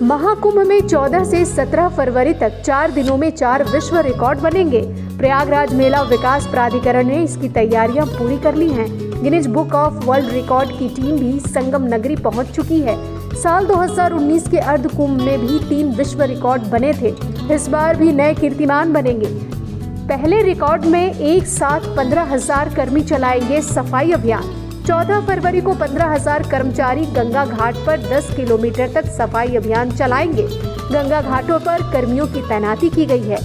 महाकुंभ में 14 से 17 फरवरी तक 4 दिनों में 4 विश्व रिकॉर्ड बनेंगे। प्रयागराज मेला विकास प्राधिकरण ने इसकी तैयारियां पूरी कर ली हैं। Guinness book of world record की टीम भी संगम नगरी पहुंच चुकी है। साल 2019 के अर्ध कुंभ में भी 3 विश्व रिकॉर्ड बने थे। इस बार भी नए कीर्तिमान बनेंगे। पहले रिकॉर्ड में एक साथ 15,000 कर्मी चलाएंगे सफाई अभियान। 14 फरवरी को 15,000 कर्मचारी गंगा घाट पर 10 किलोमीटर तक सफाई अभियान चलाएंगे। गंगा घाटों पर कर्मियों की तैनाती की गई है।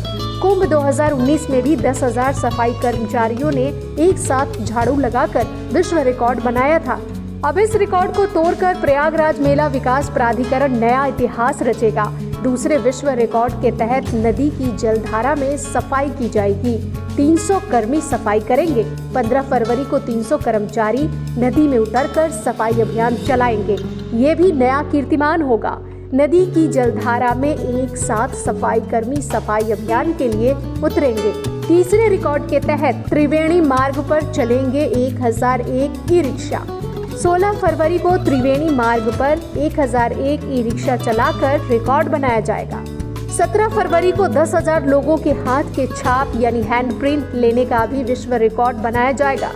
कुंभ 2019 में भी 10,000 सफाई कर्मचारियों ने एक साथ झाड़ू लगाकर विश्व रिकॉर्ड बनाया था। अब इस रिकॉर्ड को तोड़कर प्रयागराज मेला विकास प्राधिकरण नया इतिहास रचेगा। दूसरे विश्व रिकॉर्ड के तहत नदी की जलधारा में सफाई की जाएगी। 300 कर्मी सफाई करेंगे। 15 फरवरी को 300 कर्मचारी नदी में उतरकर सफाई अभियान चलाएंगे। ये भी नया कीर्तिमान होगा। नदी की जलधारा में एक साथ सफाई कर्मी सफाई अभियान के लिए उतरेंगे। तीसरे रिकॉर्ड के तहत त्रिवेणी मार्ग पर चलेंगे 1001 ई रिक्शा। 16 फरवरी को त्रिवेणी मार्ग पर 1001 ई रिक्शा चलाकर रिकॉर्ड बनाया जाएगा। 17 फरवरी को 10,000 लोगों के हाथ के छाप यानी हैंड प्रिंट लेने का भी विश्व रिकॉर्ड बनाया जाएगा।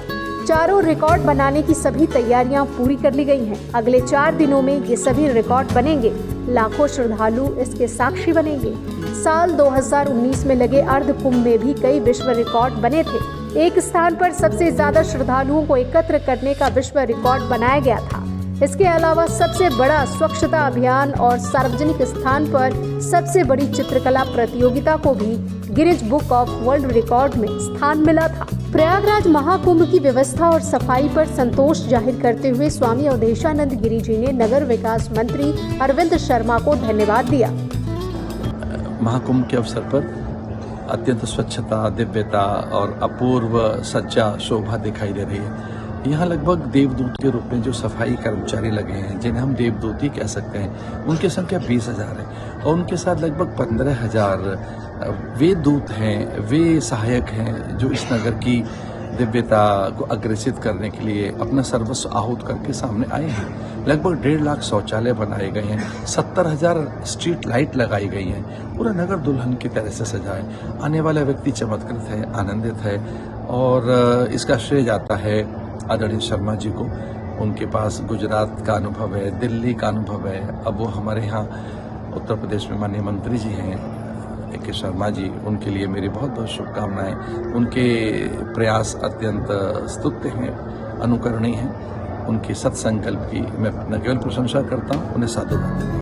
चारों रिकॉर्ड बनाने की सभी तैयारियां पूरी कर ली गई हैं। अगले 4 दिनों में ये सभी रिकॉर्ड बनेंगे। लाखों श्रद्धालु इसके साक्षी बनेंगे। साल 2019 में लगे अर्ध कुंभ में भी कई विश्व रिकॉर्ड बने थे। एक स्थान पर सबसे ज्यादा श्रद्धालुओं को एकत्र करने का विश्व रिकॉर्ड बनाया गया था। इसके अलावा सबसे बड़ा स्वच्छता अभियान और सार्वजनिक स्थान पर सबसे बड़ी चित्रकला प्रतियोगिता को भी Guinness book of world record में स्थान मिला था। प्रयागराज महाकुंभ की व्यवस्था और सफाई पर संतोष जाहिर करते हुए स्वामी अवधेशानंद गिरी जी ने नगर विकास मंत्री अरविंद शर्मा को धन्यवाद दिया। महाकुंभ के अवसर पर अत्यंत स्वच्छता, दिव्यता और अपूर्व सज्जा शोभा दिखाई दे रही है। यहाँ लगभग देवदूत के रूप में जो सफाई कर्मचारी लगे हैं, जिन्हें हम देवदूती कह सकते हैं, उनकी संख्या 20,000 है और उनके साथ लगभग 15,000 वे दूत हैं, वे सहायक हैं जो इस नगर की दिव्यता को अग्रेसित करने के लिए अपना सर्वस्व आहूत करके सामने आए हैं। लगभग 1.5 लाख शौचालय बनाए गए हैं। 70,000 स्ट्रीट लाइट लगाई गई हैं। पूरा नगर दुल्हन की तरह से सजा है। आने वाला व्यक्ति चमत्कृत है, आनंदित है और इसका श्रेय जाता है आदरणीय शर्मा जी को। उनके पास गुजरात का अनुभव है, दिल्ली का अनुभव है। अब वो हमारे यहाँ उत्तर प्रदेश में माननीय मंत्री जी हैं के शर्मा जी, उनके लिए मेरी बहुत बहुत शुभकामनाएं। उनके प्रयास अत्यंत स्तुत्य हैं, अनुकरणीय हैं। उनके सत्संकल्प की मैं न केवल प्रशंसा करता हूँ, उन्हें साधुवाद देता हूँ।